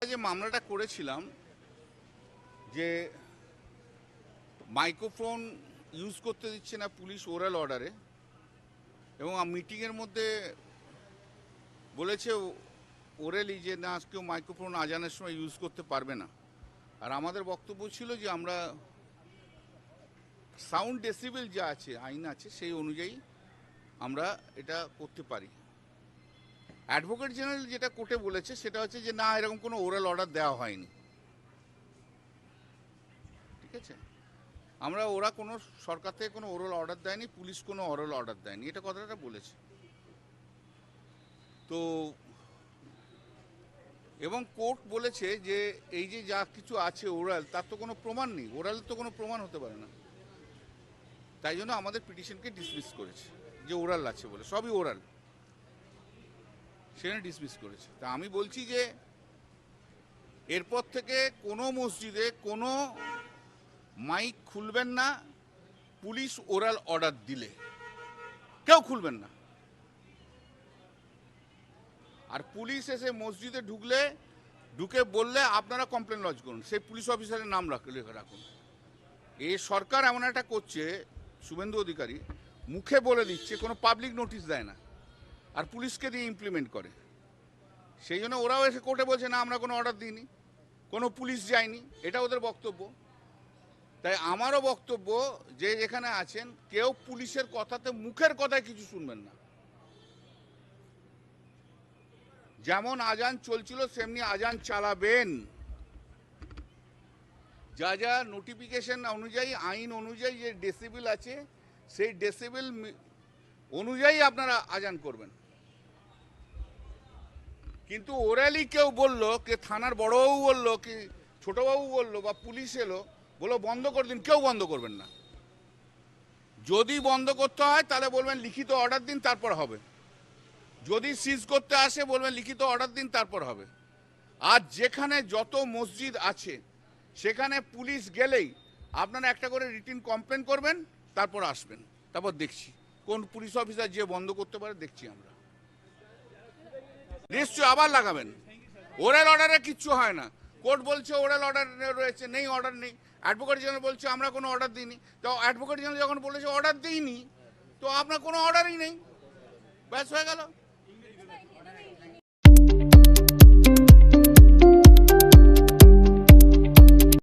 যে মামলাটা করেছিলাম যে মাইক্রোফোন ইউজ করতে দিচ্ছে না পুলিশ ওরাল অর্ডারে, এবং মিটিংয়ের মধ্যে বলেছে ওরালি যে না কেউ মাইক্রোফোন আজানের সময় ইউজ করতে পারবে না। আর আমাদের বক্তব্য ছিল যে আমরা সাউন্ড ডেসিবেল যা আছে, আইন আছে, সেই অনুযায়ী আমরা এটা করতে পারি। অ্যাডভোকেট জেনারেল যেটা কোর্টে বলেছে সেটা হচ্ছে যে না, এরকম কোনো ওরাল অর্ডার দেওয়া হয়নি। ঠিক আছে, ওরা কোনো সরকার থেকে কোনো ওরাল অর্ডার দেয়নি, পুলিশ কোনো ওরাল অর্ডার দেয়নি, এটা কথাটা বলেছে। তো এবং কোর্ট বলেছে যে এই যে যা কিছু আছে ওরাল, তার তো কোনো প্রমাণ নেই, ওরালের তো কোনো প্রমাণ হতে পারে না। তাই জন্য আমাদের পিটিশনকে ডিসমিস করেছে যে ওরাল আছে বলে, সবই ওরাল, সেখানে ডিসমিস করেছে। তা আমি বলছি যে এরপর থেকে কোনো মসজিদে কোনো মাইক খুলবেন না, পুলিশ ওরাল অর্ডার দিলে কেউ খুলবেন না। আর পুলিশ এসে মসজিদে ঢুকে বললে আপনারা কমপ্লেন লজ করুন, সেই পুলিশ অফিসারের নাম লিখে রাখুন। এই সরকার এমন একটা করছে, শুভেন্দু অধিকারী মুখে বলে দিচ্ছে, কোনো পাবলিক নোটিশ দেয় না, আর পুলিশকে দিয়ে ইমপ্লিমেন্ট করে। সেই জন্য ওরাও এসে কোর্টে বলছে না আমরা কোনো অর্ডার দিইনি, কোনো পুলিশ যায়নি, এটা ওদের বক্তব্য। তাই আমারও বক্তব্য যে যেখানে আছেন কেউ পুলিশের কথাতে, মুখের কথায় কিছু শুনবেন না। যেমন আজান চলছিল সেমনি আজান চালাবেন, যা যা নোটিফিকেশন অনুযায়ী, আইন অনুযায়ী যে ডেসিবেল আছে সেই ডেসিবেল অনুযায়ী আপনারা আজান করবেন। কিন্তু ওরালি কেউ বললো, কে থানার বড়বাবু বললো, কি ছোটবাবু বললো, বা পুলিশ এলো বলো বন্ধ করে দিন, কেউ বন্ধ করবেন না। যদি বন্ধ করতে হয় তাহলে বলবেন লিখিত অর্ডার দিন, তারপর হবে। যদি সিজ করতে আসে বলবেন লিখিত অর্ডার দিন, তারপর হবে। আর যেখানে যত মসজিদ আছে সেখানে পুলিশ গেলেই আপনারা একটা করে রিটিন কমপ্লেন করবেন, তারপর আসবেন, তারপর দেখছি কোন পুলিশ অফিসার যে বন্ধ করতে পারে, দেখছি আমরা। নিশ্চয়ই আবার লাগাবেন। ওরাল অর্ডারে কিচ্ছু হয় না। কোর্ট বলছে ওরাল অর্ডার রয়েছে, নেই, অর্ডার নেই। অ্যাডভোকেট জেনারেল বলছে আমরা কোনো অর্ডার দিইনি। তো অ্যাডভোকেট জেনারেল যখন বলেছে অর্ডার দিইনি, তো আপনার কোনো অর্ডারই নেই, ব্যাস হয়ে গেল।